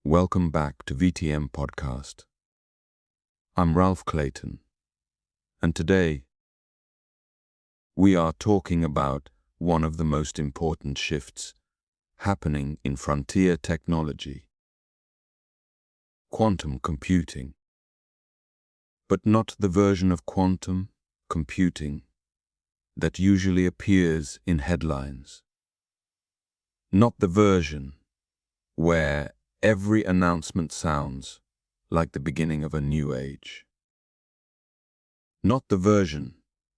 Welcome back to VTM Podcast. I'm Ralph Clayton, and today we are talking about one of the most important shifts happening in frontier technology: quantum computing. But not the version of quantum computing that usually appears in headlines. Not the version where every announcement sounds like the beginning of a new age. Not the version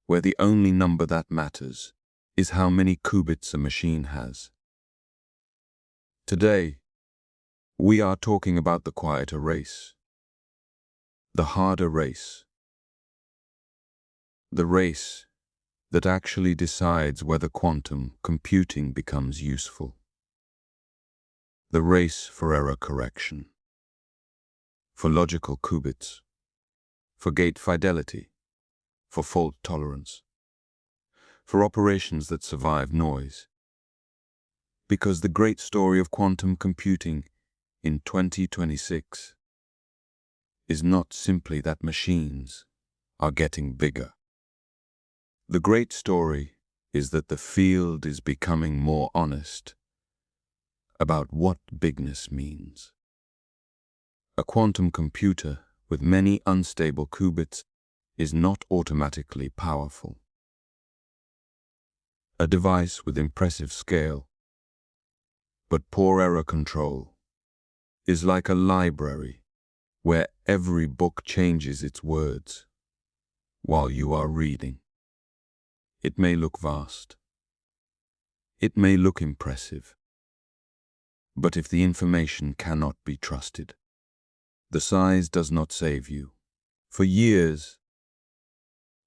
where the only number that matters is how many qubits a machine has. Today, we are talking about the quieter race, the harder race, the race that actually decides whether quantum computing becomes useful. The race for error correction, for logical qubits, for gate fidelity, for fault tolerance, for operations that survive noise. Because the great story of quantum computing in 2026 is not simply that machines are getting bigger. The great story is that the field is becoming more honest about what bigness means. A quantum computer with many unstable qubits is not automatically powerful. A device with impressive scale, but poor error control, is like a library where every book changes its words while you are reading. It may look vast. It may look impressive. But if the information cannot be trusted, the size does not save you. For years,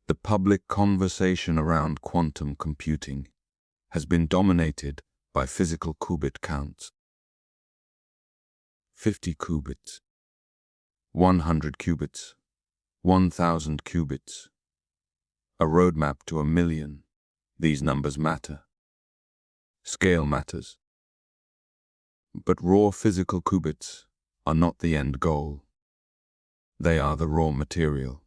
the public conversation around quantum computing has been dominated by physical qubit counts. 50 qubits, 100 qubits, 1,000 qubits, a roadmap to 1,000,000. These numbers matter. Scale matters. But raw physical qubits are not the end goal. They are the raw material.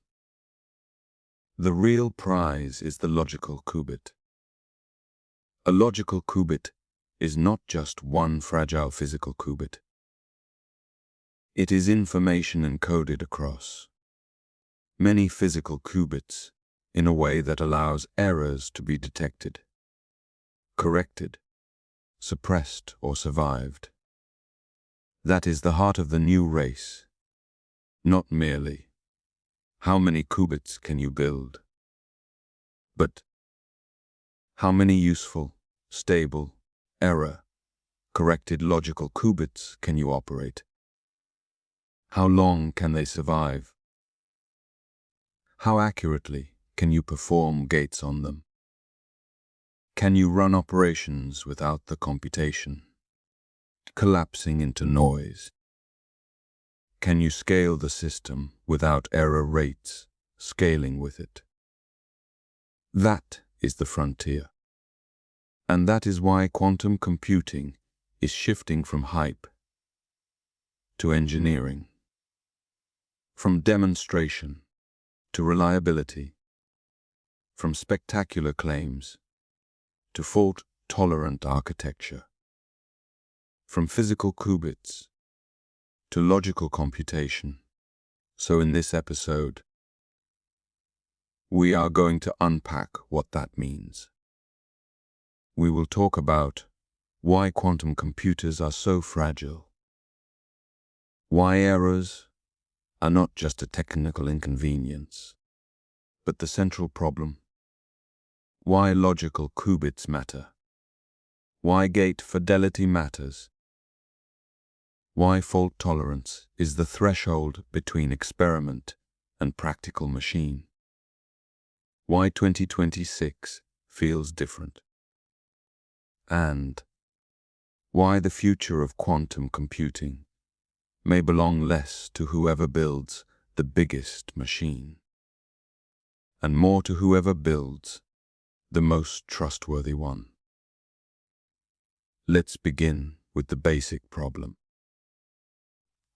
The real prize is the logical qubit. A logical qubit is not just one fragile physical qubit. It is information encoded across many physical qubits in a way that allows errors to be detected, corrected, suppressed, or survived. That is the heart of the new race. Not merely, how many qubits can you build? But, how many useful, stable, error-corrected logical qubits can you operate? How long can they survive? How accurately can you perform gates on them? Can you run operations without the computation collapsing into noise? Can you scale the system without error rates scaling with it? That is the frontier. And that is why quantum computing is shifting from hype to engineering, from demonstration to reliability, from spectacular claims to fault-tolerant architecture, from physical qubits to logical computation. So in this episode, we are going to unpack what that means. We will talk about why quantum computers are so fragile, why errors are not just a technical inconvenience, but the central problem, why logical qubits matter, why gate fidelity matters, why fault tolerance is the threshold between experiment and practical machine, why 2026 feels different, and why the future of quantum computing may belong less to whoever builds the biggest machine, and more to whoever builds the most trustworthy one. Let's begin with the basic problem.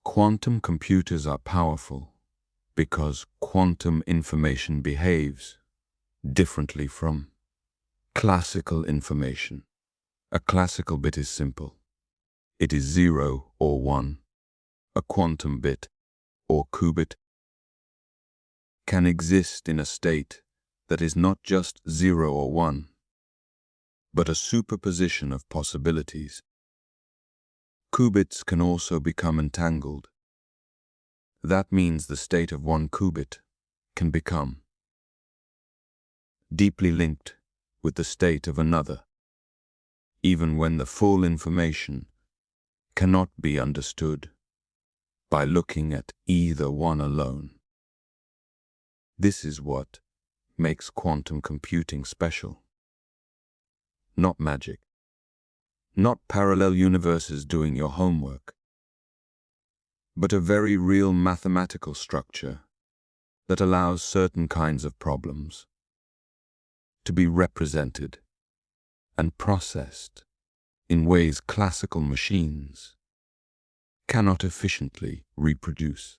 Quantum computers are powerful because quantum information behaves differently from classical information. A classical bit is simple. It is 0 or 1. A quantum bit, or qubit, can exist in a state that is not just 0 or 1, but a superposition of possibilities. Qubits can also become entangled. That means the state of one qubit can become deeply linked with the state of another, even when the full information cannot be understood by looking at either one alone. This is what makes quantum computing special. Not magic, not parallel universes doing your homework, but a very real mathematical structure that allows certain kinds of problems to be represented and processed in ways classical machines cannot efficiently reproduce.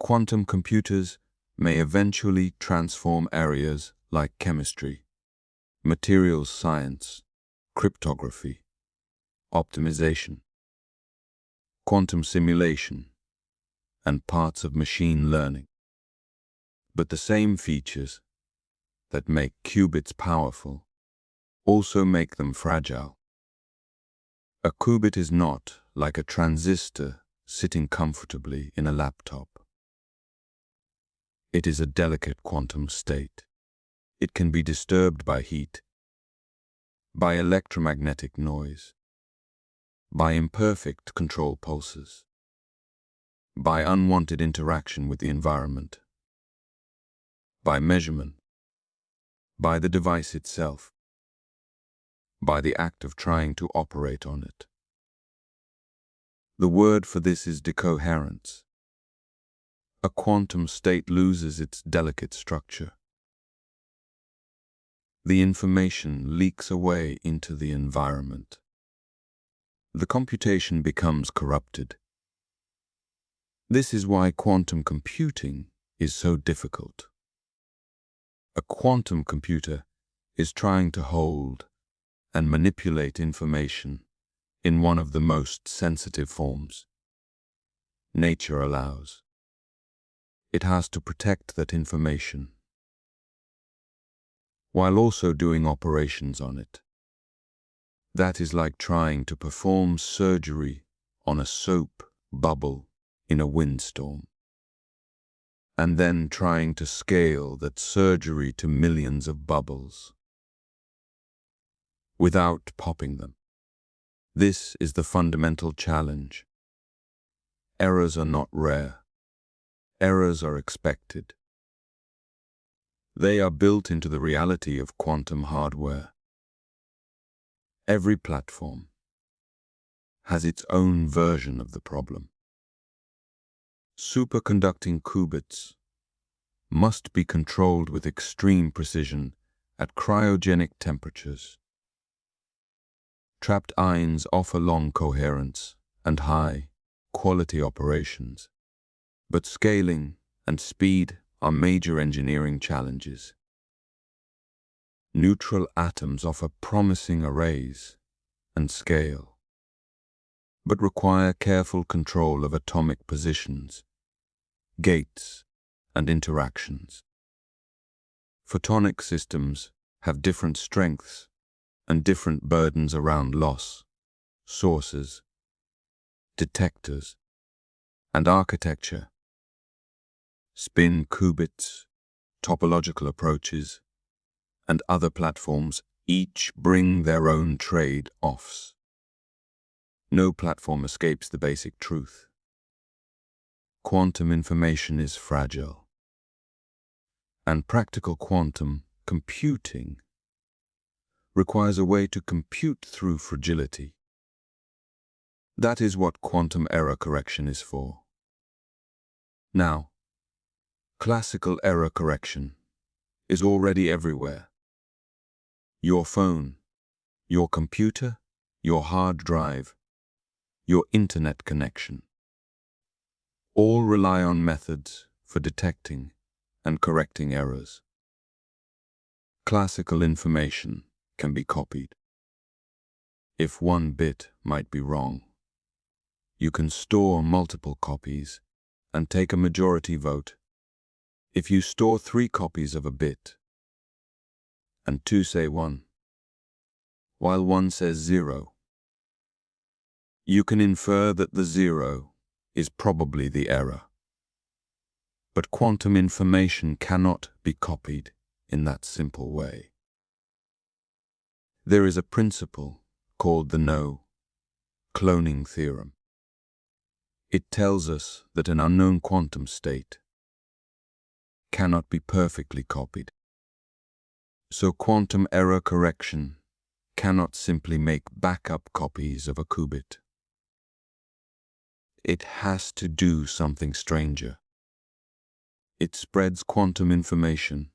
Quantum computers may eventually transform areas like chemistry, materials science, cryptography, optimization, quantum simulation, and parts of machine learning. But the same features that make qubits powerful also make them fragile. A qubit is not like a transistor sitting comfortably in a laptop. It is a delicate quantum state. It can be disturbed by heat, by electromagnetic noise, by imperfect control pulses, by unwanted interaction with the environment, by measurement, by the device itself, by the act of trying to operate on it. The word for this is decoherence. A quantum state loses its delicate structure. The information leaks away into the environment. The computation becomes corrupted. This is why quantum computing is so difficult. A quantum computer is trying to hold and manipulate information in one of the most sensitive forms nature allows. It has to protect that information while also doing operations on it. That is like trying to perform surgery on a soap bubble in a windstorm, and then trying to scale that surgery to millions of bubbles without popping them. This is the fundamental challenge. Errors are not rare. Errors are expected. They are built into the reality of quantum hardware. Every platform has its own version of the problem. Superconducting qubits must be controlled with extreme precision at cryogenic temperatures. Trapped ions offer long coherence and high-quality operations, but scaling and speed are major engineering challenges. Neutral atoms offer promising arrays and scale, but require careful control of atomic positions, gates, and interactions. Photonic systems have different strengths and different burdens around loss, sources, detectors, and architecture. Spin qubits, topological approaches, and other platforms each bring their own trade-offs. No platform escapes the basic truth. Quantum information is fragile, and practical quantum computing requires a way to compute through fragility. That is what quantum error correction is for. Now, classical error correction is already everywhere. Your phone, your computer, your hard drive, your internet connection. All rely on methods for detecting and correcting errors. Classical information can be copied. If one bit might be wrong, you can store multiple copies and take a majority vote. If you store 3 copies of a bit, and 2 say 1, while 1 says 0, you can infer that the 0 is probably the error. But quantum information cannot be copied in that simple way. There is a principle called the no-cloning theorem. It tells us that an unknown quantum state cannot be perfectly copied. So quantum error correction cannot simply make backup copies of a qubit. It has to do something stranger. It spreads quantum information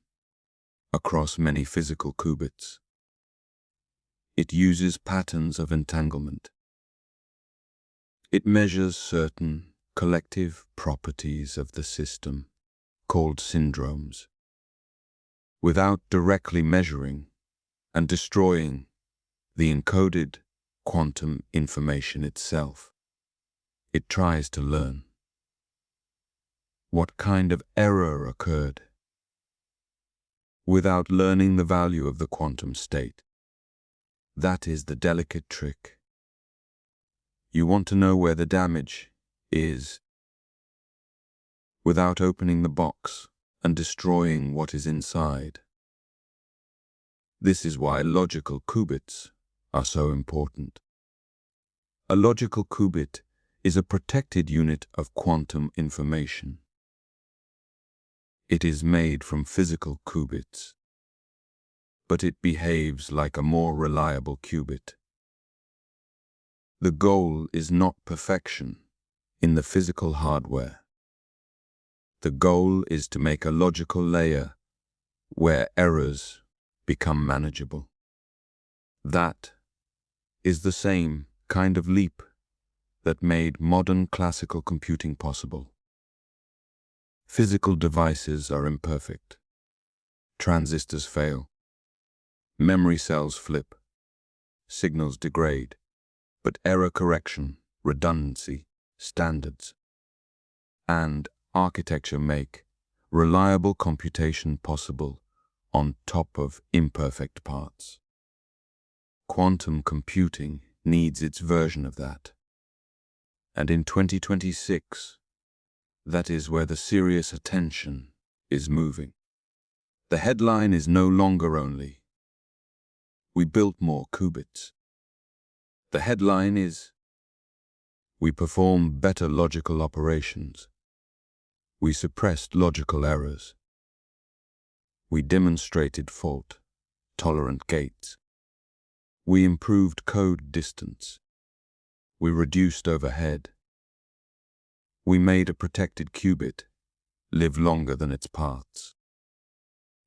across many physical qubits. It uses patterns of entanglement. It measures certain collective properties of the system, called syndromes, without directly measuring and destroying the encoded quantum information itself. It tries to learn what kind of error occurred without learning the value of the quantum state. That is the delicate trick. You want to know where the damage is without opening the box and destroying what is inside. This is why logical qubits are so important. A logical qubit is a protected unit of quantum information. It is made from physical qubits, but it behaves like a more reliable qubit. The goal is not perfection in the physical hardware. The goal is to make a logical layer where errors become manageable. That is the same kind of leap that made modern classical computing possible. Physical devices are imperfect. Transistors fail. Memory cells flip. Signals degrade. But error correction, redundancy, standards, and architecture make reliable computation possible on top of imperfect parts. Quantum computing needs its version of that. And in 2026, that is where the serious attention is moving. The headline is no longer only, "We built more qubits." The headline is, "We performed better logical operations. We suppressed logical errors. We demonstrated fault-tolerant gates. We improved code distance. We reduced overhead. We made a protected qubit live longer than its parts.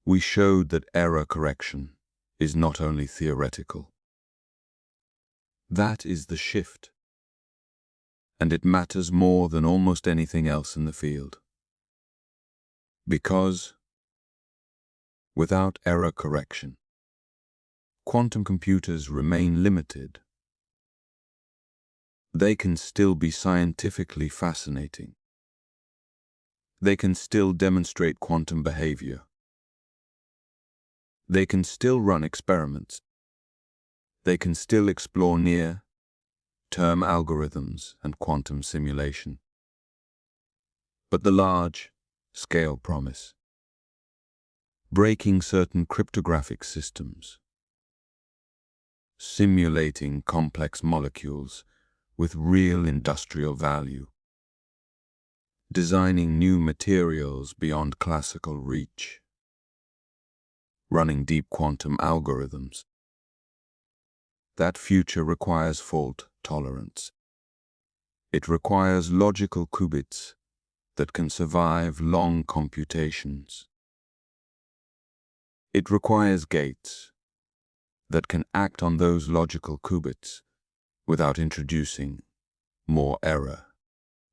We showed that error correction is not only theoretical." That is the shift, and it matters more than almost anything else in the field. Because without error correction, quantum computers remain limited. They can still be scientifically fascinating. They can still demonstrate quantum behavior. They can still run experiments. They can still explore near-term algorithms and quantum simulation. But the large-scale promise, breaking certain cryptographic systems, simulating complex molecules with real industrial value, designing new materials beyond classical reach, running deep quantum algorithms. That future requires fault tolerance. It requires logical qubits that can survive long computations. It requires gates that can act on those logical qubits without introducing more error.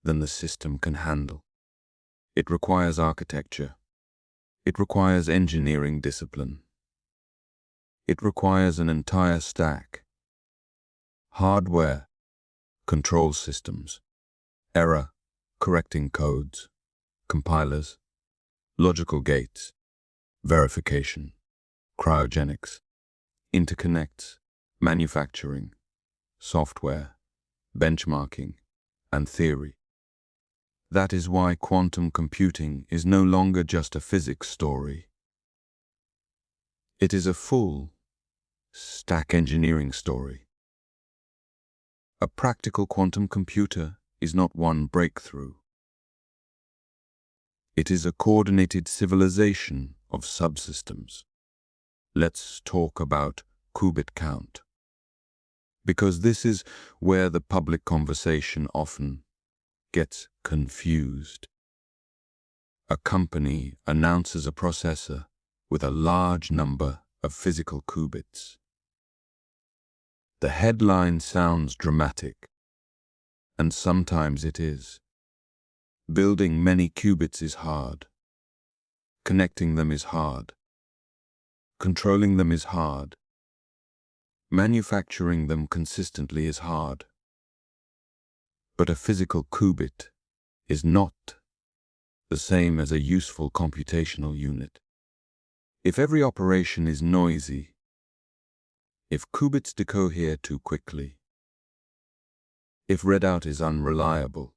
than the system can handle. It requires architecture. It requires engineering discipline. It requires an entire stack: hardware, control systems, error correcting codes, compilers, logical gates, verification, cryogenics, interconnects, manufacturing, software, benchmarking, and theory. That is why quantum computing is no longer just a physics story. It is a full stack engineering story. A practical quantum computer is not one breakthrough. It is a coordinated civilization of subsystems. Let's talk about qubit count, because this is where the public conversation often gets confused. A company announces a processor with a large number of physical qubits. The headline sounds dramatic, and sometimes it is. Building many qubits is hard. Connecting them is hard. Controlling them is hard. Manufacturing them consistently is hard. But a physical qubit is not the same as a useful computational unit. If every operation is noisy, if qubits decohere too quickly, if readout is unreliable,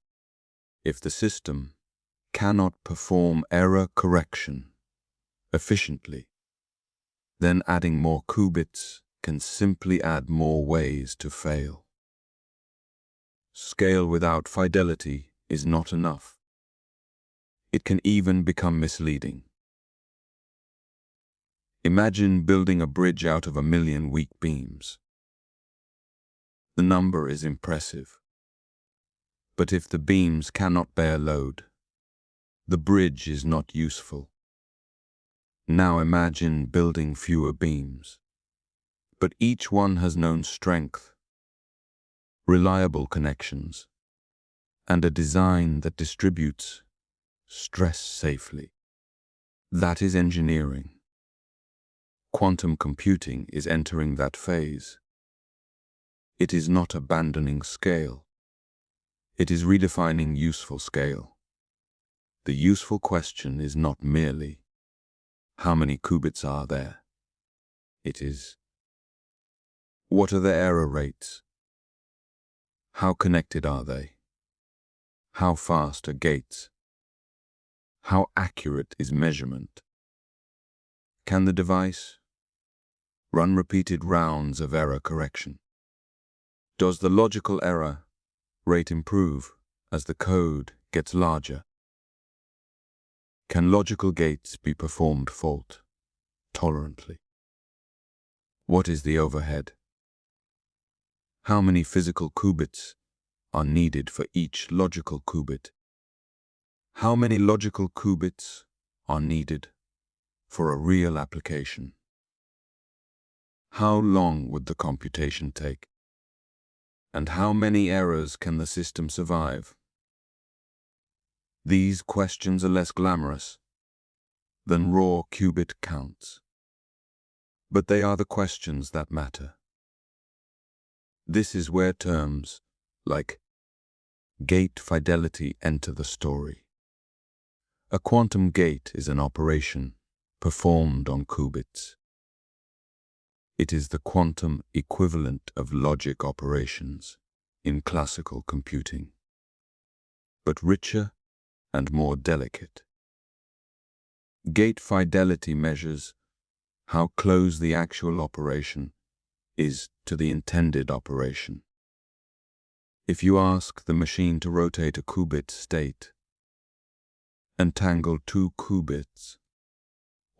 if the system cannot perform error correction efficiently, then adding more qubits can simply add more ways to fail. Scale without fidelity is not enough. It can even become misleading. Imagine building a bridge out of 1,000,000 weak beams. The number is impressive. But if the beams cannot bear load, the bridge is not useful. Now imagine building fewer beams, but each one has known strength, reliable connections, and a design that distributes stress safely. That is engineering. Quantum computing is entering that phase. It is not abandoning scale. It is redefining useful scale. The useful question is not merely, how many qubits are there? It is, what are the error rates? How connected are they? How fast are gates? How accurate is measurement? Can the device run repeated rounds of error correction? Does the logical error rate improve as the code gets larger? Can logical gates be performed fault tolerantly? What is the overhead? How many physical qubits are needed for each logical qubit? How many logical qubits are needed for a real application? How long would the computation take? And how many errors can the system survive? These questions are less glamorous than raw qubit counts, but they are the questions that matter. This is where terms like gate fidelity enter the story. A quantum gate is an operation performed on qubits. It is the quantum equivalent of logic operations in classical computing, but richer and more delicate. Gate fidelity measures how close the actual operation is to the intended operation. If you ask the machine to rotate a qubit state, entangle 2 qubits,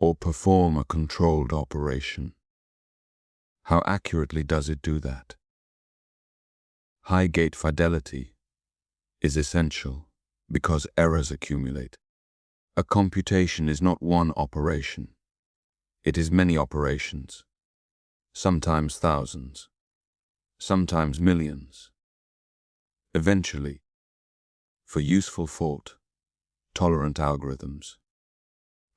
or perform a controlled operation, how accurately does it do that? High gate fidelity is essential because errors accumulate. A computation is not one operation. It is many operations, sometimes thousands, sometimes millions. Eventually, for useful fault-tolerant algorithms,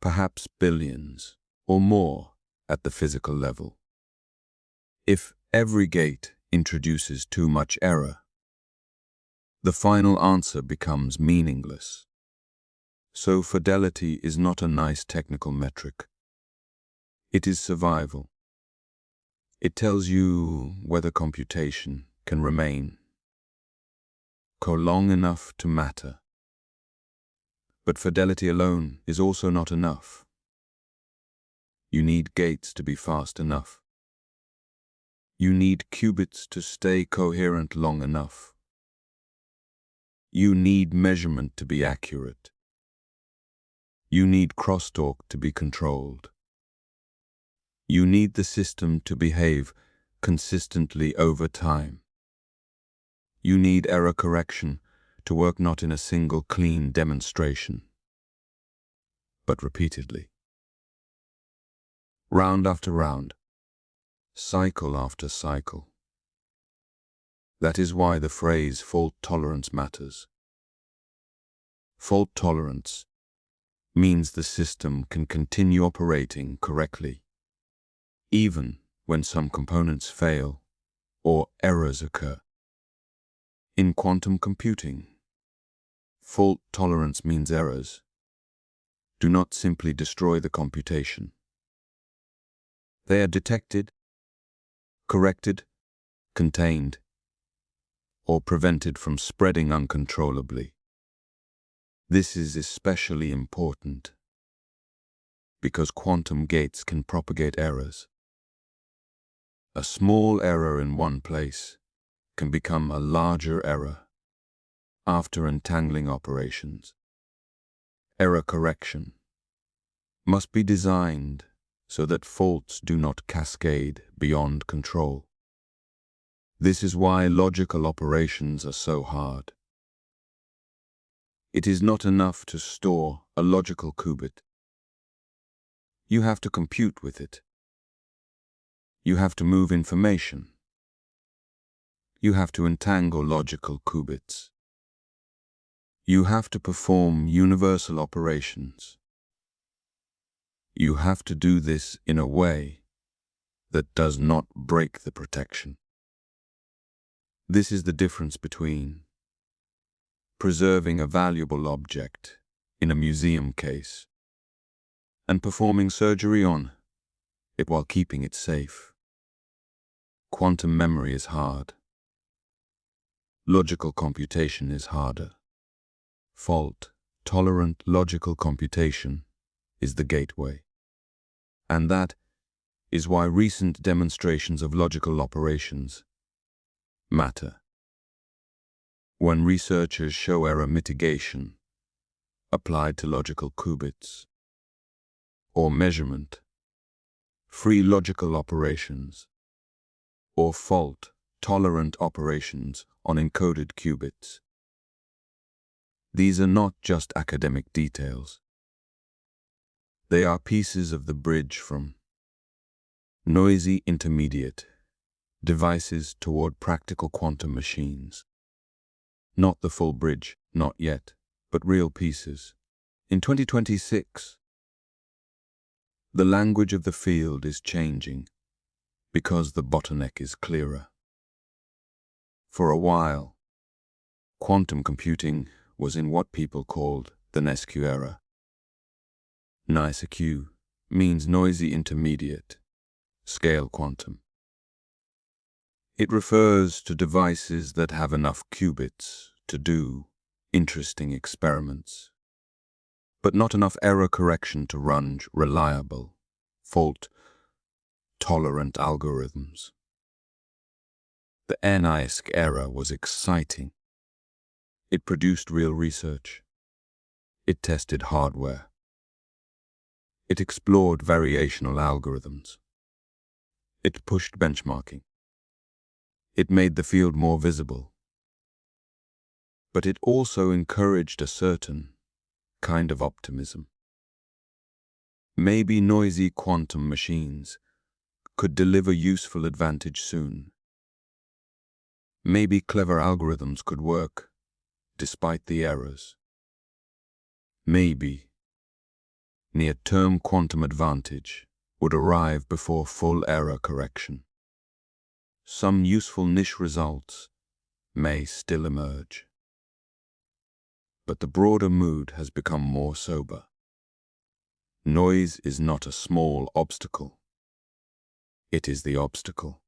perhaps billions or more at the physical level. If every gate introduces too much error, the final answer becomes meaningless. So fidelity is not a nice technical metric. It is survival. It tells you whether computation can remain long enough to matter. But fidelity alone is also not enough. You need gates to be fast enough. You need qubits to stay coherent long enough. You need measurement to be accurate. You need crosstalk to be controlled. You need the system to behave consistently over time. You need error correction to work not in a single clean demonstration, but repeatedly. Round after round, cycle after cycle. That is why the phrase fault tolerance matters. Fault tolerance means the system can continue operating correctly, even when some components fail or errors occur. In quantum computing, fault tolerance means errors do not simply destroy the computation. They are detected, corrected, contained, or prevented from spreading uncontrollably. This is especially important because quantum gates can propagate errors. A small error in one place can become a larger error after entangling operations. Error correction must be designed so that faults do not cascade beyond control. This is why logical operations are so hard. It is not enough to store a logical qubit. You have to compute with it. You have to move information. You have to entangle logical qubits. You have to perform universal operations. You have to do this in a way that does not break the protection. This is the difference between preserving a valuable object in a museum case and performing surgery on it while keeping it safe. Quantum memory is hard. Logical computation is harder. Fault-tolerant logical computation is the gateway. And that is why recent demonstrations of logical operations matter. When researchers show error mitigation applied to logical qubits, or measurement, free logical operations, or fault-tolerant operations on encoded qubits. These are not just academic details. They are pieces of the bridge from noisy intermediate devices toward practical quantum machines. Not the full bridge, not yet, but real pieces. In 2026, the language of the field is changing because the bottleneck is clearer. For a while, quantum computing was in what people called the NISQ era. NISQ means noisy intermediate, scale quantum. It refers to devices that have enough qubits to do interesting experiments, but not enough error correction to run reliable, fault-tolerant algorithms. The NISQ era was exciting. It produced real research. It tested hardware. It explored variational algorithms. It pushed benchmarking. It made the field more visible. But it also encouraged a certain kind of optimism. Maybe noisy quantum machines could deliver useful advantage soon. Maybe clever algorithms could work despite the errors. Maybe near-term quantum advantage would arrive before full error correction. Some useful niche results may still emerge. But the broader mood has become more sober. Noise is not a small obstacle. It is the obstacle.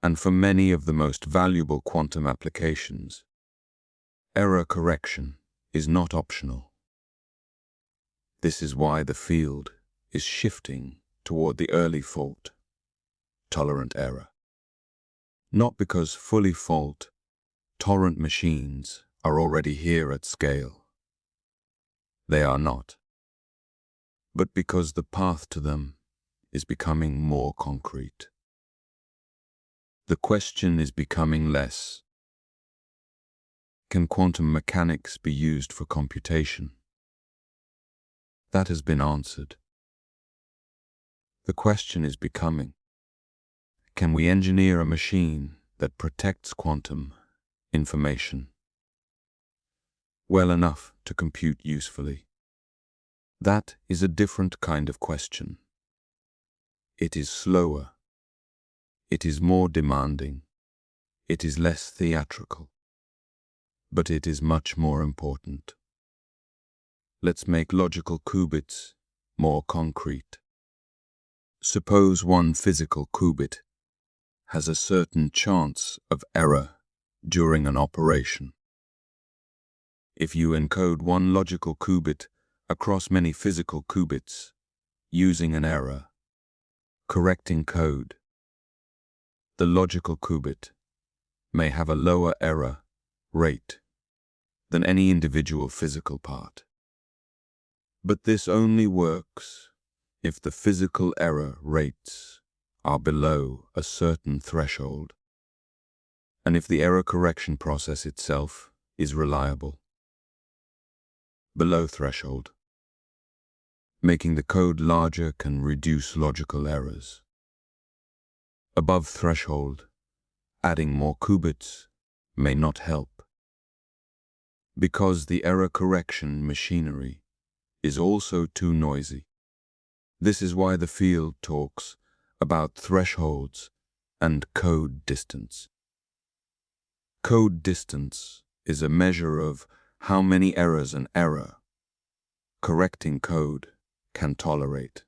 And for many of the most valuable quantum applications, error correction is not optional. This is why the field is shifting toward the early fault, tolerant error. Not because fully fault-tolerant machines are already here at scale. They are not. But because the path to them is becoming more concrete. The question is becoming less, can quantum mechanics be used for computation? That has been answered. The question is becoming, can we engineer a machine that protects quantum information well enough to compute usefully? That is a different kind of question. It is slower. It is more demanding. It is less theatrical. But it is much more important. Let's make logical qubits more concrete. Suppose one physical qubit has a certain chance of error during an operation. If you encode one logical qubit across many physical qubits using an error, correcting code, the logical qubit may have a lower error rate than any individual physical part. But this only works if the physical error rates are below a certain threshold, and if the error correction process itself is reliable. Below threshold. Making the code larger can reduce logical errors. Above threshold, adding more qubits may not help. Because the error correction machinery is also too noisy. This is why the field talks about thresholds and code distance. Code distance is a measure of how many errors an error correcting code can tolerate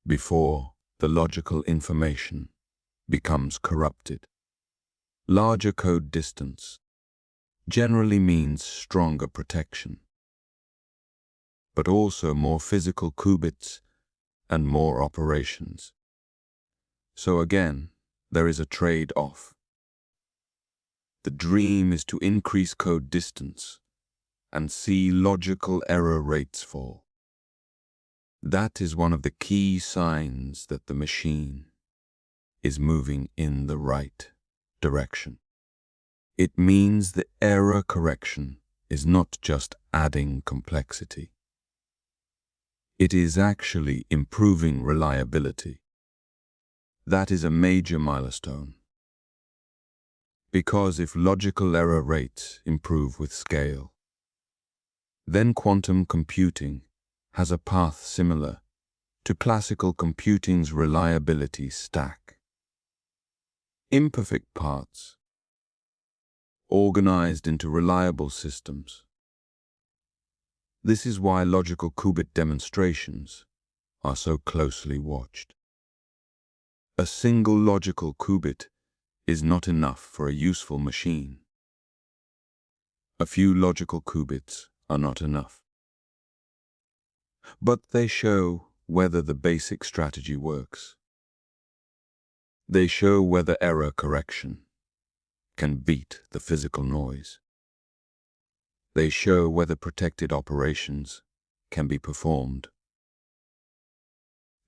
before the logical information becomes corrupted. Larger code distance generally means stronger protection, but also more physical qubits and more operations. So again, there is a trade-off. The dream is to increase code distance and see logical error rates fall. That is one of the key signs that the machine is moving in the right direction. It means the error correction is not just adding complexity. It is actually improving reliability. That is a major milestone. Because if logical error rates improve with scale, then quantum computing has a path similar to classical computing's reliability stack. Imperfect parts, organized into reliable systems. This is why logical qubit demonstrations are so closely watched. A single logical qubit is not enough for a useful machine. A few logical qubits are not enough. But they show whether the basic strategy works. They show whether error correction can beat the physical noise. They show whether protected operations can be performed.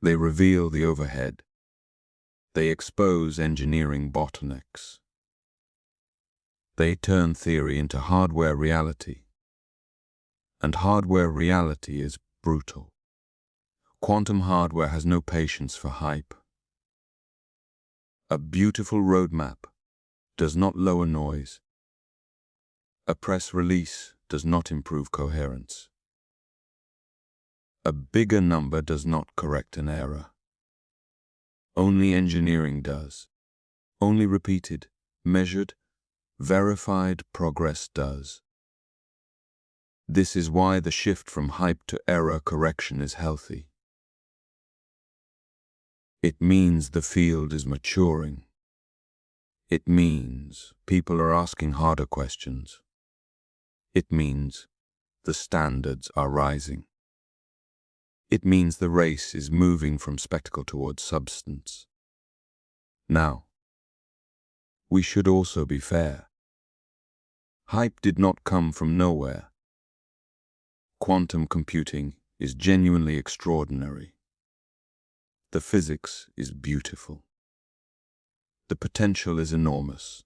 They reveal the overhead. They expose engineering bottlenecks. They turn theory into hardware reality. And hardware reality is brutal. Quantum hardware has no patience for hype. A beautiful roadmap does not lower noise. A press release does not improve coherence. A bigger number does not correct an error. Only engineering does. Only repeated, measured, verified progress does. This is why the shift from hype to error correction is healthy. It means the field is maturing. It means people are asking harder questions. It means the standards are rising. It means the race is moving from spectacle towards substance. Now, we should also be fair. Hype did not come from nowhere. Quantum computing is genuinely extraordinary. The physics is beautiful. The potential is enormous.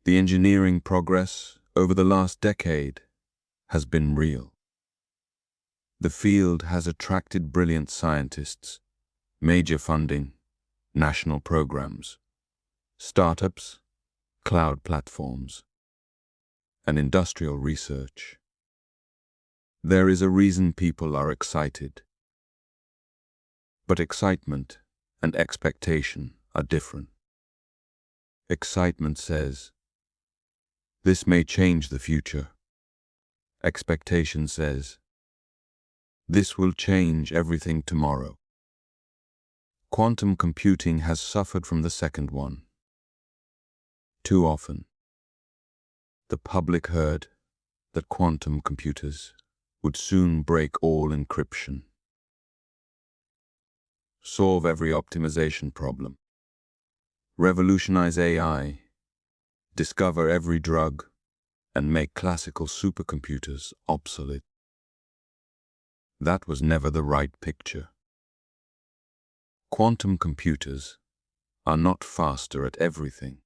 The engineering progress over the last decade has been real. The field has attracted brilliant scientists, major funding, national programs, startups, cloud platforms, and industrial research. There is a reason people are excited. But excitement and expectation are different. Excitement says, this may change the future. Expectation says, this will change everything tomorrow. Quantum computing has suffered from the second one. Too often, the public heard that quantum computers would soon break all encryption, solve every optimization problem, revolutionize AI, discover every drug, and make classical supercomputers obsolete. That was never the right picture. Quantum computers are not faster at everything.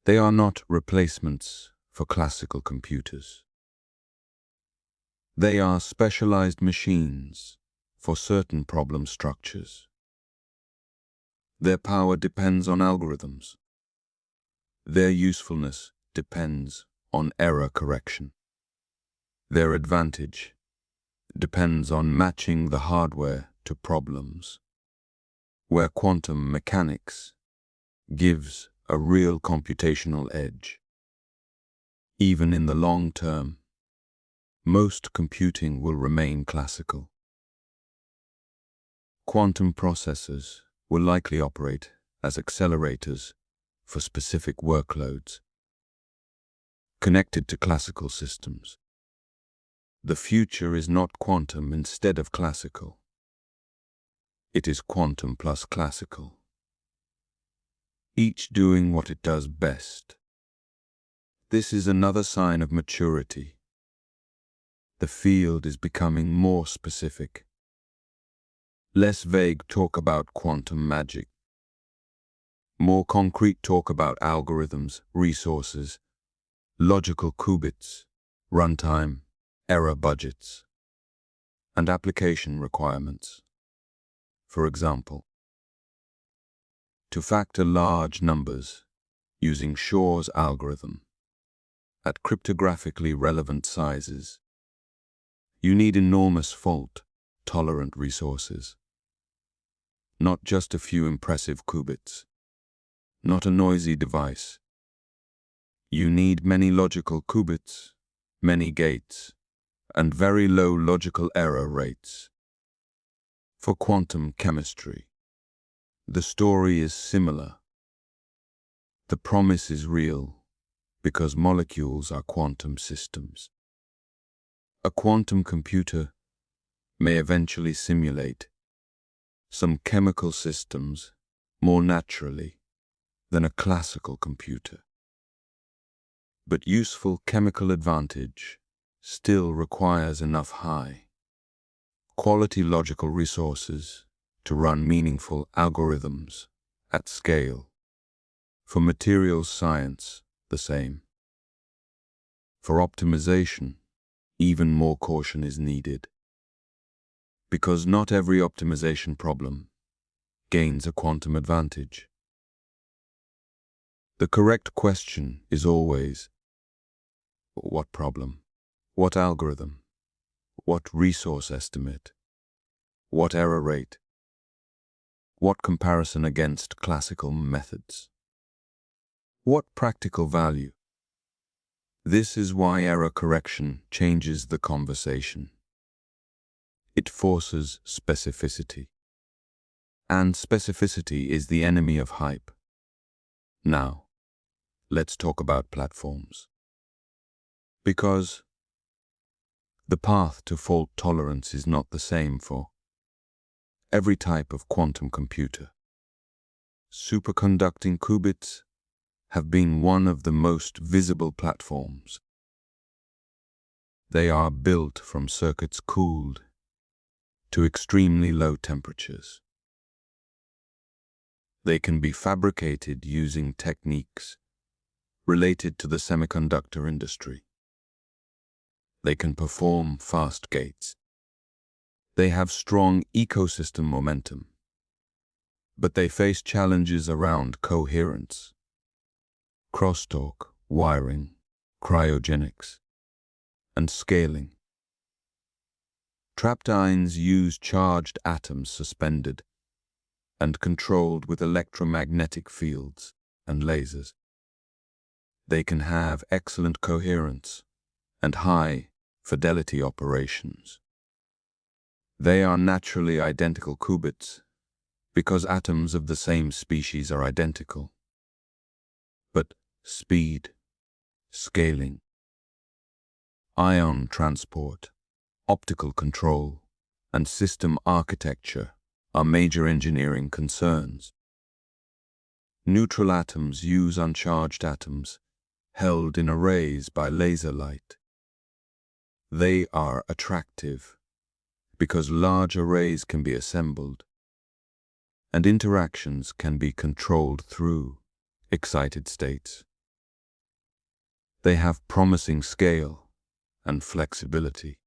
They are not replacements for classical computers. They are specialized machines for certain problem structures. Their power depends on algorithms. Their usefulness depends on error correction. Their advantage depends on matching the hardware to problems, where quantum mechanics gives a real computational edge. Even in the long term, most computing will remain classical. Quantum processors will likely operate as accelerators for specific workloads, connected to classical systems. The future is not quantum instead of classical. It is quantum plus classical, each doing what it does best. This is another sign of maturity. The field is becoming more specific. Less vague talk about quantum magic. More concrete talk about algorithms, resources, logical qubits, runtime, error budgets, and application requirements. For example, to factor large numbers using Shor's algorithm at cryptographically relevant sizes, you need enormous fault-tolerant resources. Not just a few impressive qubits, not a noisy device. You need many logical qubits, many gates, and very low logical error rates. For quantum chemistry, the story is similar. The promise is real because molecules are quantum systems. A quantum computer may eventually simulate some chemical systems more naturally than a classical computer. But useful chemical advantage still requires enough high-quality logical resources to run meaningful algorithms at scale. For materials science, the same. For optimization, even more caution is needed, because not every optimization problem gains a quantum advantage. The correct question is always, what problem? What algorithm? What resource estimate? What error rate? What comparison against classical methods? What practical value? This is why error correction changes the conversation. It forces specificity. And specificity is the enemy of hype. Now, let's talk about platforms. Because the path to fault tolerance is not the same for every type of quantum computer. Superconducting qubits have been one of the most visible platforms. They are built from circuits cooled to extremely low temperatures. They can be fabricated using techniques related to the semiconductor industry. They can perform fast gates. They have strong ecosystem momentum, but they face challenges around coherence, crosstalk, wiring, cryogenics, and scaling. Trapped ions use charged atoms suspended and controlled with electromagnetic fields and lasers. They can have excellent coherence and high fidelity operations. They are naturally identical qubits because atoms of the same species are identical. But speed, scaling, ion transport, optical control, and system architecture are major engineering concerns. Neutral atoms use uncharged atoms held in arrays by laser light. They are attractive because large arrays can be assembled and interactions can be controlled through excited states. They have promising scale and flexibility,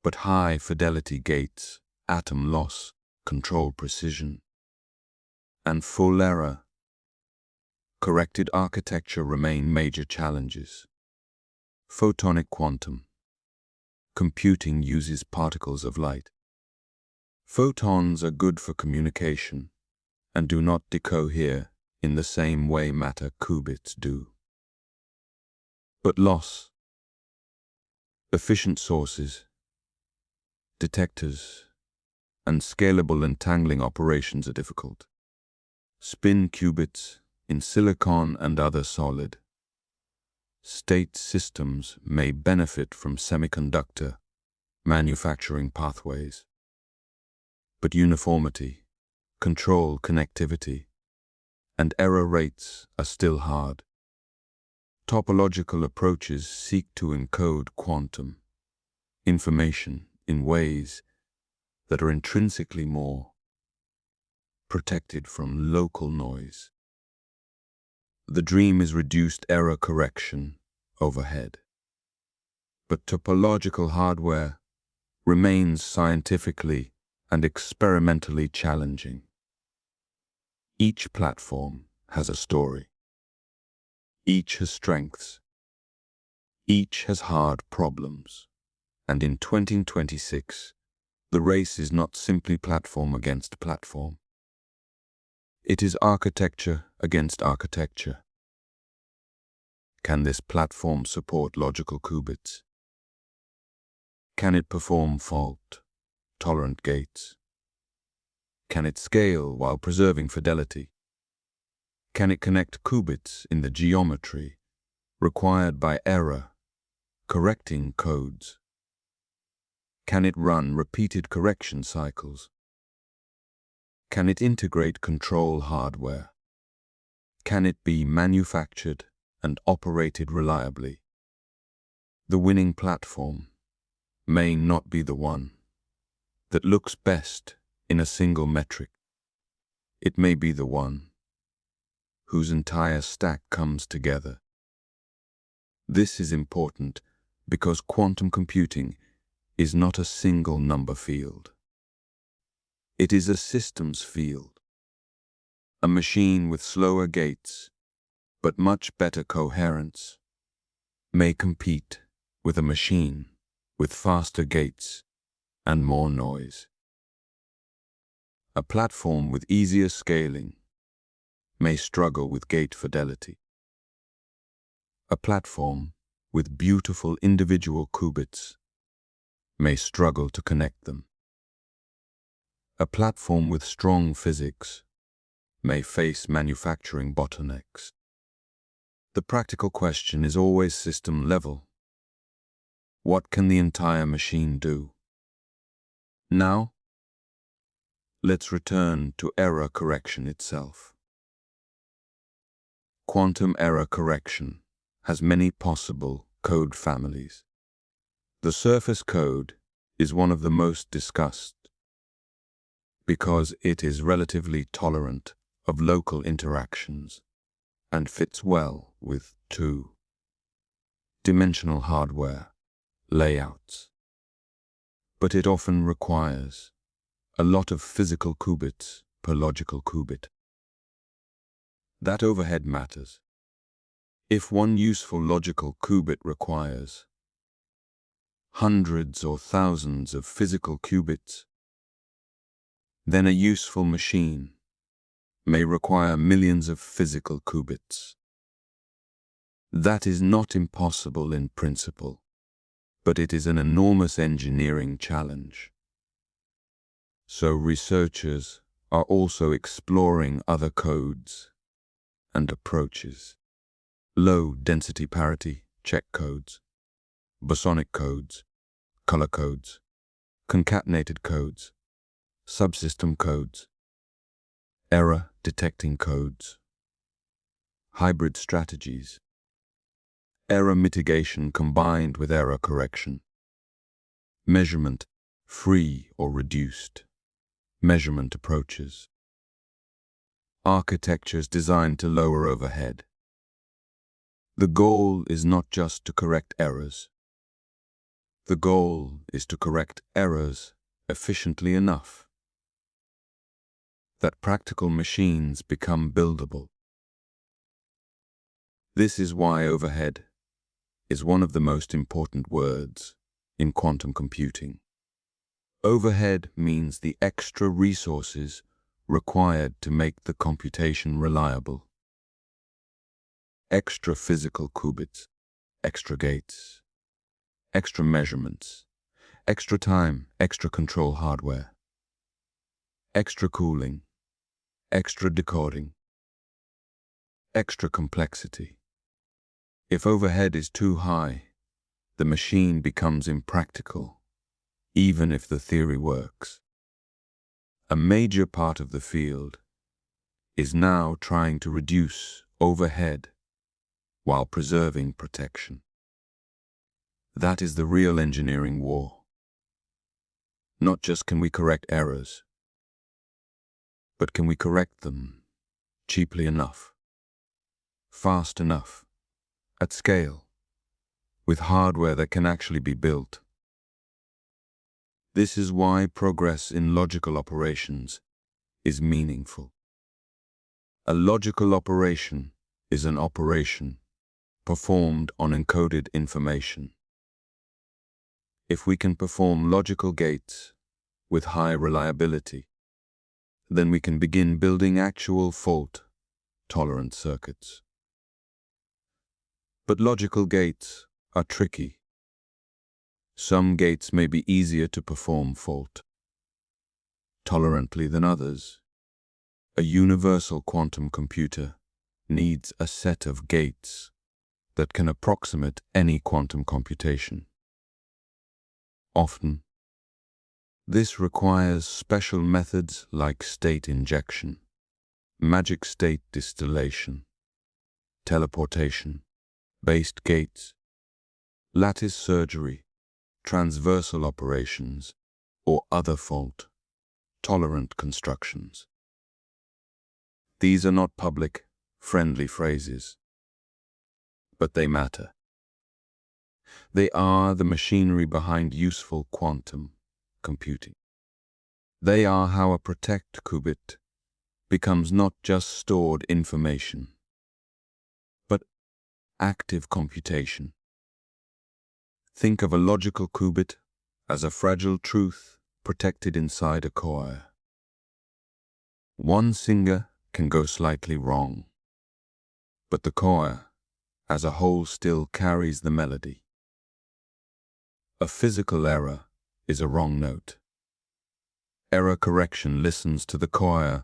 but high fidelity gates, atom loss, control precision, and full error corrected architecture remain major challenges. Photonic quantum computing uses particles of light. Photons are good for communication and do not decohere in the same way matter qubits do. But loss, efficient sources, detectors, and scalable entangling operations are difficult. Spin qubits in silicon and other solid state systems may benefit from semiconductor manufacturing pathways. But uniformity, control connectivity, and error rates are still hard. Topological approaches seek to encode quantum information in ways that are intrinsically more protected from local noise. The dream is reduced error correction overhead. But topological hardware remains scientifically and experimentally challenging. Each platform has a story. Each has strengths. Each has hard problems. And in 2026, the race is not simply platform against platform. It is architecture against architecture. Can this platform support logical qubits? Can it perform fault-tolerant gates? Can it scale while preserving fidelity? Can it connect qubits in the geometry required by error-correcting codes? Can it run repeated correction cycles? Can it integrate control hardware? Can it be manufactured and operated reliably? The winning platform may not be the one that looks best in a single metric. It may be the one whose entire stack comes together. This is important because quantum computing is not a single number field. It is a systems field. A machine with slower gates but much better coherence, may compete with a machine with faster gates and more noise. A platform with easier scaling may struggle with gate fidelity. A platform with beautiful individual qubits may struggle to connect them. A platform with strong physics may face manufacturing bottlenecks. The practical question is always system level. What can the entire machine do? Now, let's return to error correction itself. Quantum error correction has many possible code families. The surface code is one of the most discussed because it is relatively tolerant of local interactions and fits well with two-dimensional hardware layouts. But it often requires a lot of physical qubits per logical qubit. That overhead matters. If one useful logical qubit requires hundreds or thousands of physical qubits, then a useful machine may require millions of physical qubits. That is not impossible in principle, but it is an enormous engineering challenge. So researchers are also exploring other codes and approaches. Low-density parity check codes, bosonic codes, color codes, concatenated codes, subsystem codes, error-detecting codes, hybrid strategies, error mitigation combined with error correction, measurement, free or reduced, measurement approaches, architectures designed to lower overhead. The goal is not just to correct errors. The goal is to correct errors efficiently enough that practical machines become buildable. This is why overhead is one of the most important words in quantum computing. Overhead means the extra resources required to make the computation reliable. Extra physical qubits, extra gates, extra measurements, extra time, extra control hardware, extra cooling, extra decoding, extra complexity. If overhead is too high, the machine becomes impractical, even if the theory works. A major part of the field is now trying to reduce overhead while preserving protection. That is the real engineering war. Not just can we correct errors, but can we correct them cheaply enough, fast enough, at scale, with hardware that can actually be built. This is why progress in logical operations is meaningful. A logical operation is an operation performed on encoded information. If we can perform logical gates with high reliability, then we can begin building actual fault-tolerant circuits. But logical gates are tricky. Some gates may be easier to perform fault-tolerantly than others. A universal quantum computer needs a set of gates that can approximate any quantum computation. Often, this requires special methods like state injection, magic state distillation, teleportation, based gates, lattice surgery, transversal operations, or other fault-tolerant constructions. These are not public, friendly phrases, but they matter. They are the machinery behind useful quantum computing. They are how a protect qubit becomes not just stored information, active computation. Think of a logical qubit as a fragile truth protected inside a coil. One singer can go slightly wrong, but the coil as a whole still carries the melody. A physical error is a wrong note. Error correction listens to the choir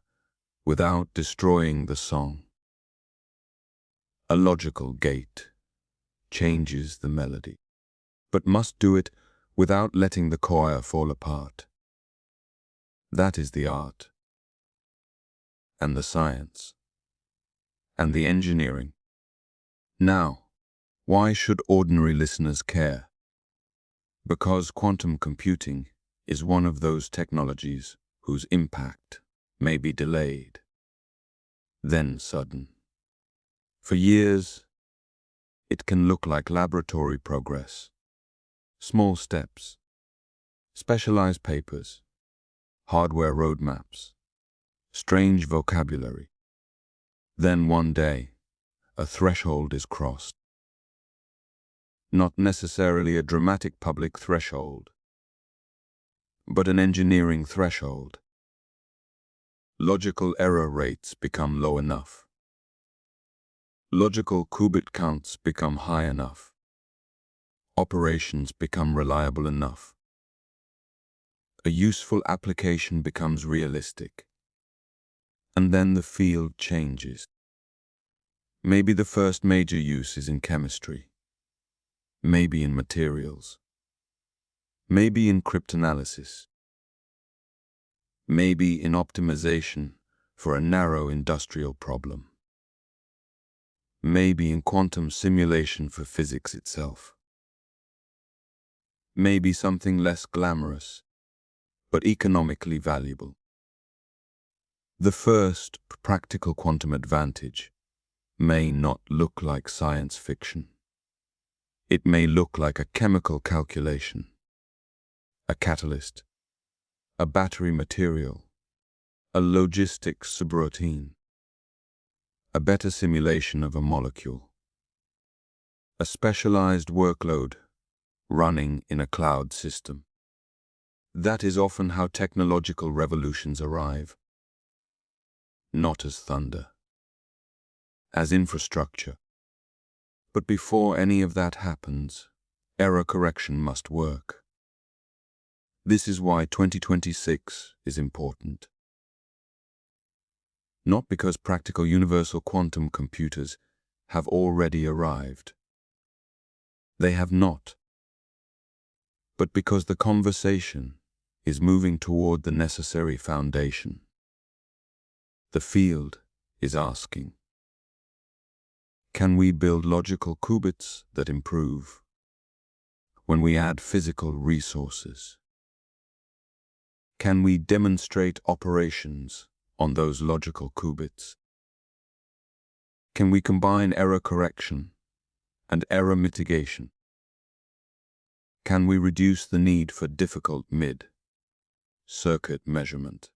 without destroying the song. A logical gate changes the melody, but must do it without letting the choir fall apart. That is the art, and the science, and the engineering. Now, why should ordinary listeners care? Because quantum computing is one of those technologies whose impact may be delayed, then sudden. For years, it can look like laboratory progress, small steps, specialized papers, hardware roadmaps, strange vocabulary. Then one day, a threshold is crossed. Not necessarily a dramatic public threshold, but an engineering threshold. Logical error rates become low enough. Logical qubit counts become high enough. Operations become reliable enough. A useful application becomes realistic. And then the field changes. Maybe the first major use is in chemistry. Maybe in materials. Maybe in cryptanalysis. Maybe in optimization for a narrow industrial problem. Maybe in quantum simulation for physics itself. Maybe something less glamorous, but economically valuable. The first practical quantum advantage may not look like science fiction. It may look like a chemical calculation, a catalyst, a battery material, a logistics subroutine, a better simulation of a molecule, a specialized workload running in a cloud system. That is often how technological revolutions arrive. Not as thunder, as infrastructure. But before any of that happens, error correction must work. This is why 2026 is important. Not because practical universal quantum computers have already arrived. They have not. But because the conversation is moving toward the necessary foundation. The field is asking, can we build logical qubits that improve when we add physical resources? Can we demonstrate operations on those logical qubits? Can we combine error correction and error mitigation? Can we reduce the need for difficult mid-circuit measurement?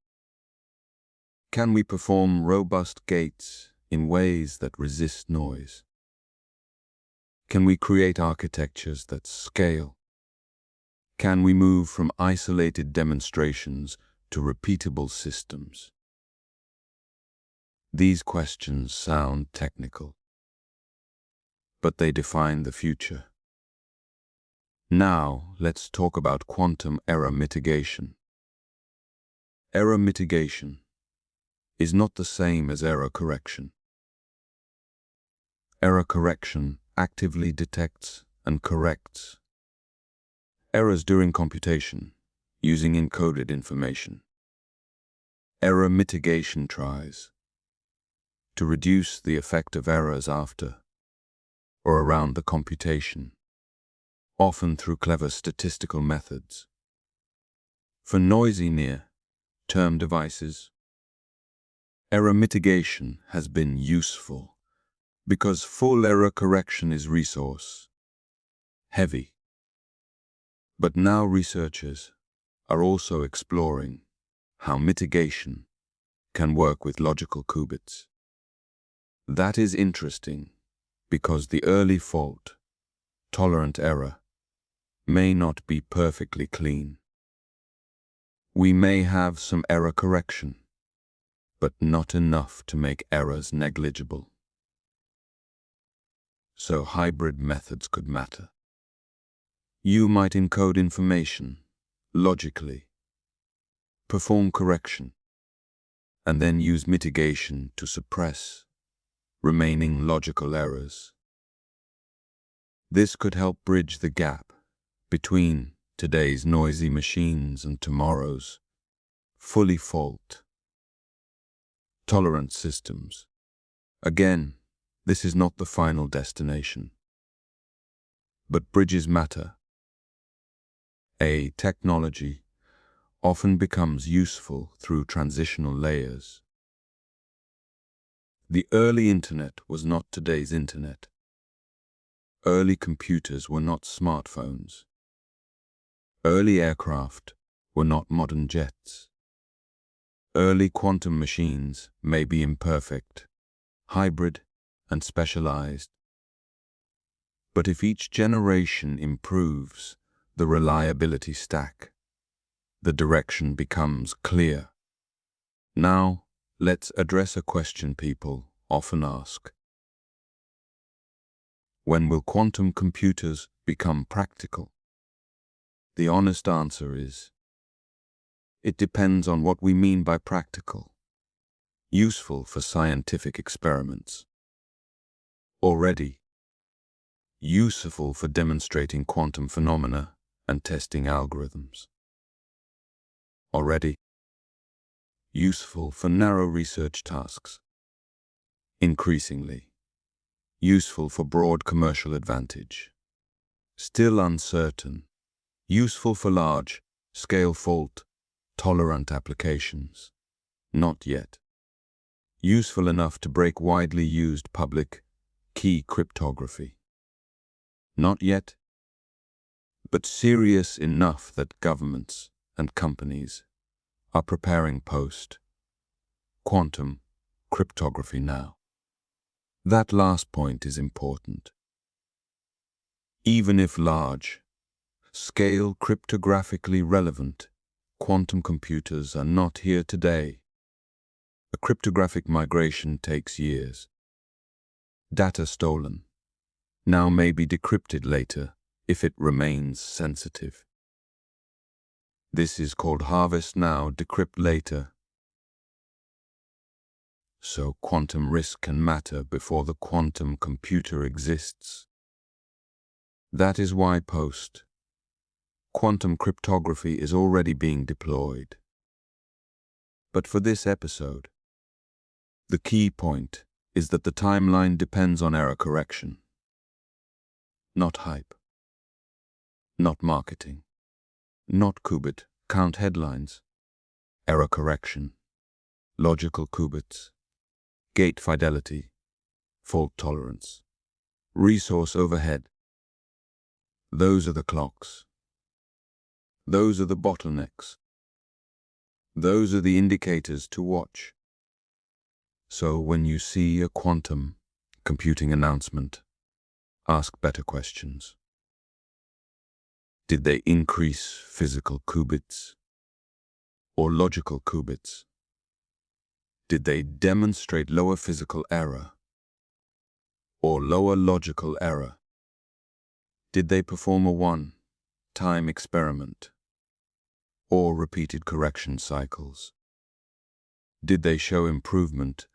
Can we perform robust gates in ways that resist noise? Can we create architectures that scale? Can we move from isolated demonstrations to repeatable systems? These questions sound technical, but they define the future. Now, let's talk about quantum error mitigation. Error mitigation is not the same as error correction. Error correction actively detects and corrects errors during computation using encoded information. Error mitigation tries to reduce the effect of errors after or around the computation, often through clever statistical methods. For noisy near-term devices, error mitigation has been useful because full error correction is resource heavy. But now researchers are also exploring how mitigation can work with logical qubits. That is interesting because the early fault, tolerant error, may not be perfectly clean. We may have some error correction, but not enough to make errors negligible. So hybrid methods could matter. You might encode information logically, perform correction, and then use mitigation to suppress remaining logical errors. This could help bridge the gap between today's noisy machines and tomorrow's fully fault-tolerant systems. Again, this is not the final destination, but bridges matter. A technology often becomes useful through transitional layers. The early internet was not today's internet. Early computers were not smartphones. Early aircraft were not modern jets. Early quantum machines may be imperfect, hybrid, and specialized. But if each generation improves the reliability stack, the direction becomes clear. Now, let's address a question people often ask. When will quantum computers become practical? The honest answer is, it depends on what we mean by practical. Useful for scientific experiments. Already, useful for demonstrating quantum phenomena and testing algorithms. Already, useful for narrow research tasks. Increasingly, useful for broad commercial advantage. Still uncertain, useful for large-scale fault-tolerant applications. Not yet. Useful enough to break widely used public key cryptography. Not yet, but serious enough that governments and companies are preparing post-quantum cryptography now. That last point is important. Even if large-scale cryptographically relevant quantum computers are not here today, a cryptographic migration takes years. Data stolen now may be decrypted later if it remains sensitive. This is called harvest now, decrypt later. So quantum risk can matter before the quantum computer exists. That is why post-quantum cryptography is already being deployed. But for this episode, the key point is that the timeline depends on error correction. Not hype. Not marketing. Not qubit, count headlines. Error correction. Logical qubits. Gate fidelity. Fault tolerance. Resource overhead. Those are the clocks. Those are the bottlenecks. Those are the indicators to watch. So when you see a quantum computing announcement, ask better questions. Did they increase physical qubits or logical qubits? Did they demonstrate lower physical error or lower logical error? Did they perform a one-time experiment or repeated correction cycles? Did they show improvement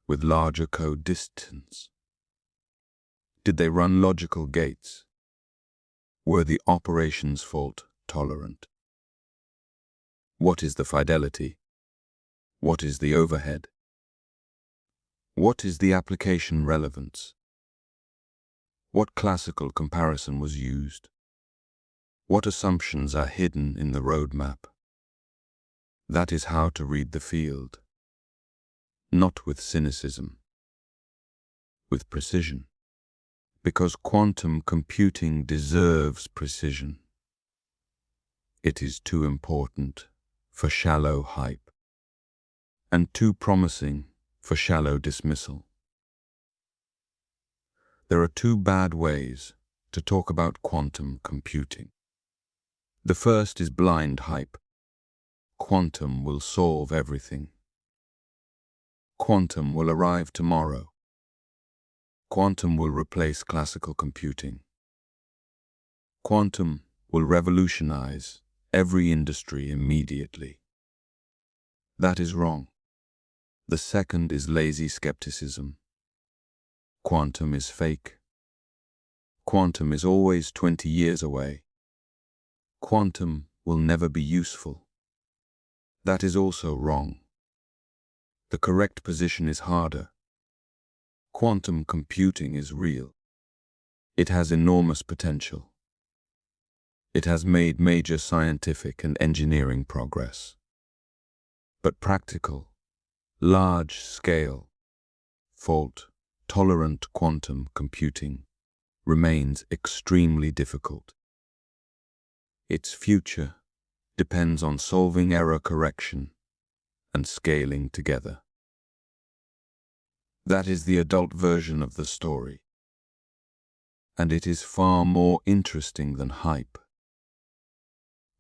with larger code distance? Did they run logical gates? Were the operations fault-tolerant? What is the fidelity? What is the overhead? What is the application relevance? What classical comparison was used? What assumptions are hidden in the roadmap? That is how to read the field. Not with cynicism, with precision. Because quantum computing deserves precision. It is too important for shallow hype, and too promising for shallow dismissal. There are two bad ways to talk about quantum computing. The first is blind hype. Quantum will solve everything. Quantum will arrive tomorrow. Quantum will replace classical computing. Quantum will revolutionize every industry immediately. That is wrong. The second is lazy skepticism. Quantum is fake. Quantum is always 20 years away. Quantum will never be useful. That is also wrong. The correct position is harder. Quantum computing is real. It has enormous potential. It has made major scientific and engineering progress. But practical, large-scale, fault-tolerant quantum computing remains extremely difficult. Its future depends on solving error correction and scaling together. That is the adult version of the story. And it is far more interesting than hype,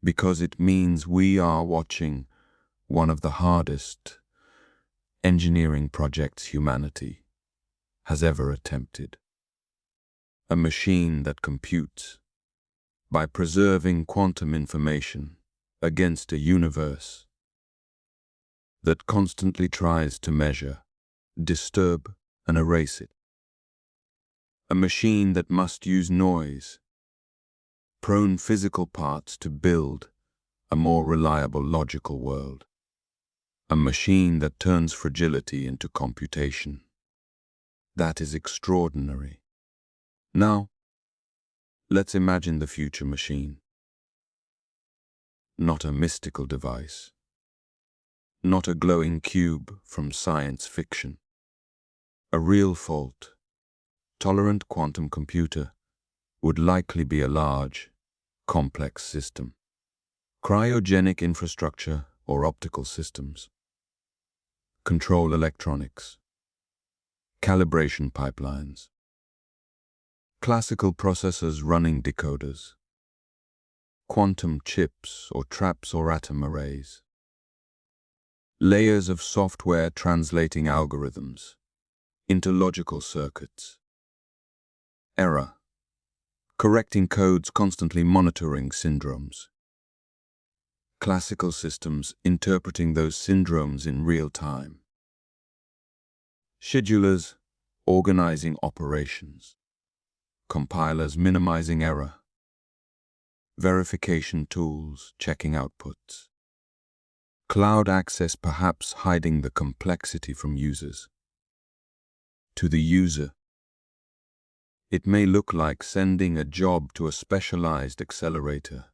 because it means we are watching one of the hardest engineering projects humanity has ever attempted. A machine that computes by preserving quantum information against a universe that constantly tries to measure, disturb, and erase it. A machine that must use noise, prone physical parts to build a more reliable logical world. A machine that turns fragility into computation. That is extraordinary. Now, let's imagine the future machine. Not a mystical device. Not a glowing cube from science fiction. A real fault-tolerant quantum computer would likely be a large, complex system. Cryogenic infrastructure or optical systems. Control electronics. Calibration pipelines. Classical processors running decoders. Quantum chips or traps or atom arrays. Layers of software translating algorithms into logical circuits. Error. Correcting codes, constantly monitoring syndromes. Classical systems interpreting those syndromes in real time. Schedulers organizing operations. Compilers minimizing error. Verification tools checking outputs. Cloud access perhaps hiding the complexity from users. To the user, it may look like sending a job to a specialized accelerator.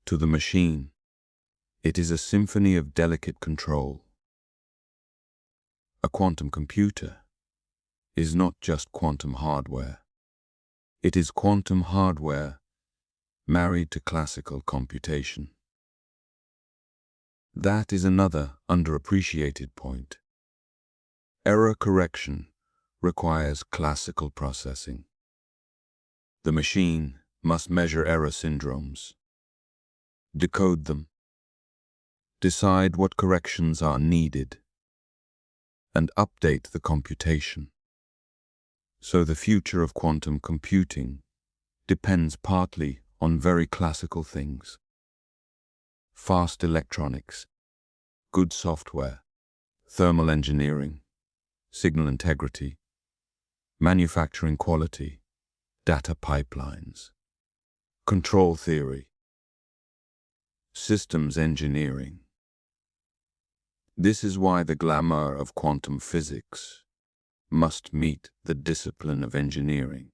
To the machine, it is a symphony of delicate control. A quantum computer is not just quantum hardware. It is quantum hardware married to classical computation. That is another underappreciated point. Error correction requires classical processing. The machine must measure error syndromes, decode them, decide what corrections are needed, and update the computation. So the future of quantum computing depends partly on very classical things. Fast electronics, good software, thermal engineering, signal integrity, manufacturing quality, data pipelines, control theory, systems engineering. This is why the glamour of quantum physics must meet the discipline of engineering.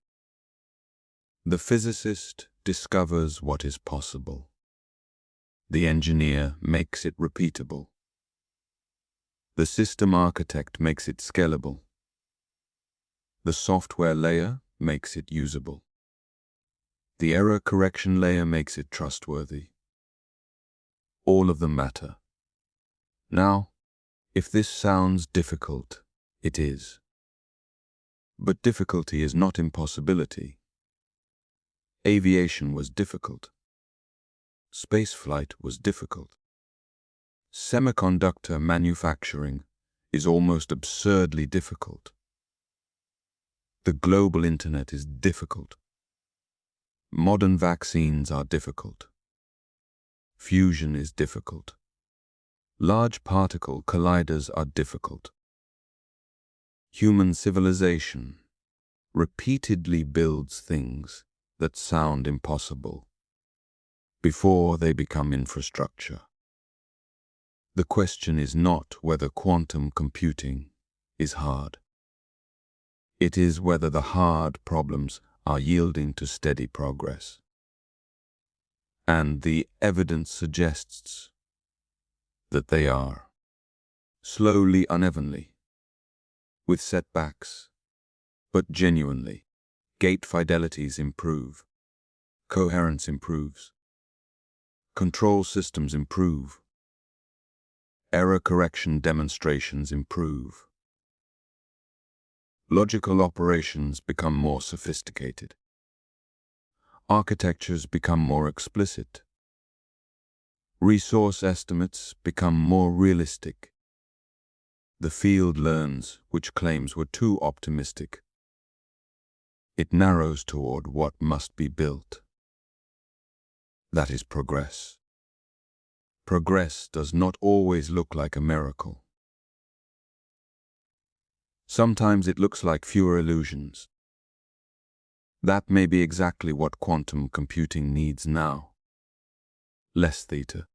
The physicist discovers what is possible. The engineer makes it repeatable. The system architect makes it scalable. The software layer makes it usable. The error correction layer makes it trustworthy. All of them matter. Now, if this sounds difficult, it is. But difficulty is not impossibility. Aviation was difficult. Spaceflight was difficult. Semiconductor manufacturing is almost absurdly difficult. The global internet is difficult. Modern vaccines are difficult. Fusion is difficult. Large particle colliders are difficult. Human civilization repeatedly builds things that sound impossible before they become infrastructure. The question is not whether quantum computing is hard. It is whether the hard problems are yielding to steady progress. And the evidence suggests that they are. Slowly, unevenly, with setbacks, but genuinely. Gate fidelities improve. Coherence improves. Control systems improve. Error correction demonstrations improve. Logical operations become more sophisticated. Architectures become more explicit. Resource estimates become more realistic. The field learns which claims were too optimistic. It narrows toward what must be built. That is progress. Progress does not always look like a miracle. Sometimes it looks like fewer illusions. That may be exactly what quantum computing needs now. Less theta.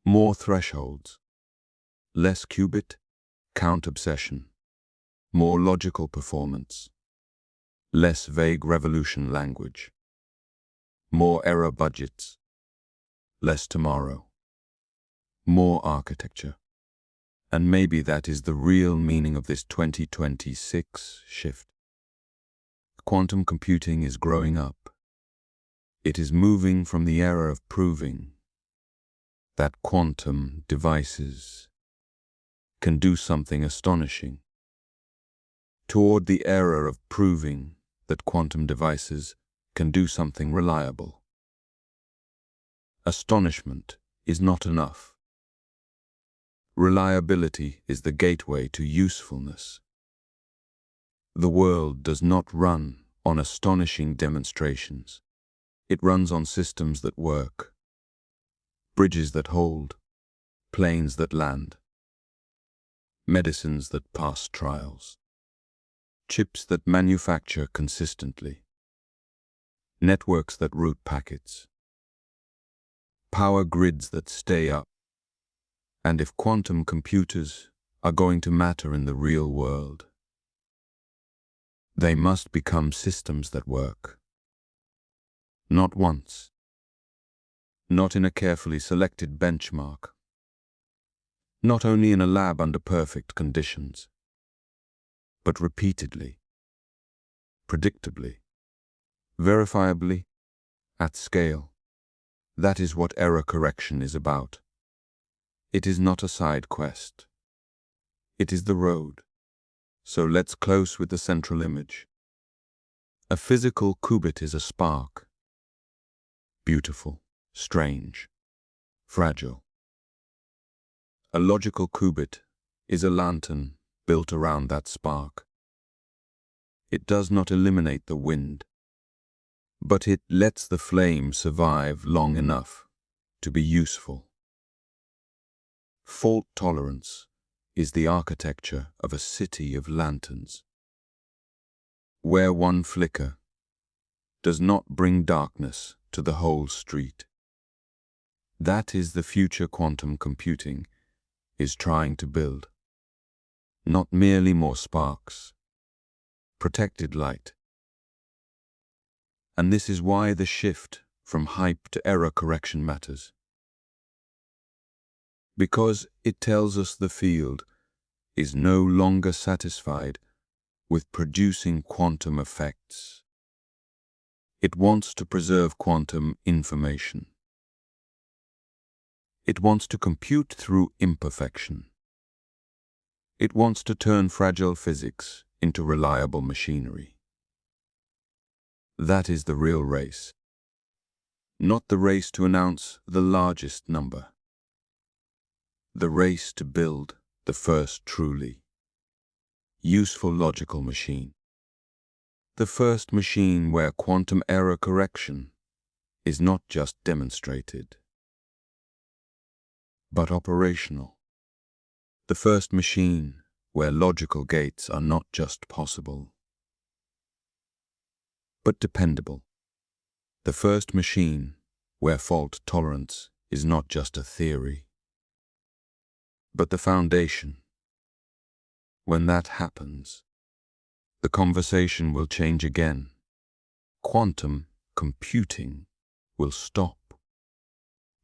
More thresholds. Less qubit, count obsession. More logical performance. Less vague revolution language. More error budgets. Less tomorrow. More architecture. And maybe that is the real meaning of this 2026 shift. Quantum computing is growing up. It is moving from the era of proving that quantum devices can do something astonishing toward the era of proving that quantum devices can do something reliable. Astonishment is not enough. Reliability is the gateway to usefulness. The world does not run on astonishing demonstrations. It runs on systems that work, bridges that hold, planes that land, medicines that pass trials, chips that manufacture consistently, networks that route packets, power grids that stay up. And if quantum computers are going to matter in the real world, they must become systems that work. Not once, not in a carefully selected benchmark, not only in a lab under perfect conditions, but repeatedly, predictably, verifiably, at scale. That is what error correction is about. It is not a side quest. It is the road. So let's close with the central image. A physical qubit is a spark. Beautiful, strange, fragile. A logical qubit is a lantern built around that spark. It does not eliminate the wind, but it lets the flame survive long enough to be useful. Fault tolerance is the architecture of a city of lanterns, where one flicker does not bring darkness to the whole street. That is the future quantum computing is trying to build. Not merely more sparks, protected light. And this is why the shift from hype to error correction matters. Because it tells us the field is no longer satisfied with producing quantum effects. It wants to preserve quantum information. It wants to compute through imperfection. It wants to turn fragile physics into reliable machinery. That is the real race. Not the race to announce the largest number. The race to build the first truly useful logical machine. The first machine where quantum error correction is not just demonstrated, but operational. The first machine where logical gates are not just possible, but dependable. The first machine where fault tolerance is not just a theory, but the foundation. When that happens, the conversation will change again. Quantum computing will stop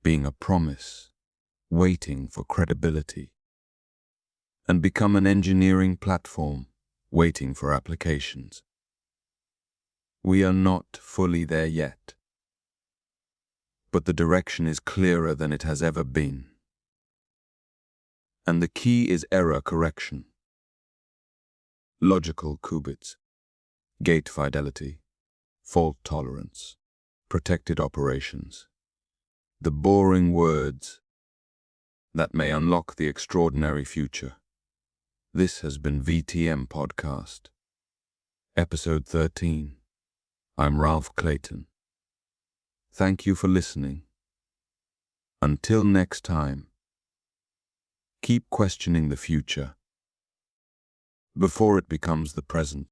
being a promise, waiting for credibility, and become an engineering platform waiting for applications. We are not fully there yet, but the direction is clearer than it has ever been. And the key is error correction. Logical qubits, gate fidelity, fault tolerance, protected operations. The boring words that may unlock the extraordinary future. This has been VTM Podcast, Episode 13. I'm Ralph Clayton. Thank you for listening. Until next time, keep questioning the future before it becomes the present.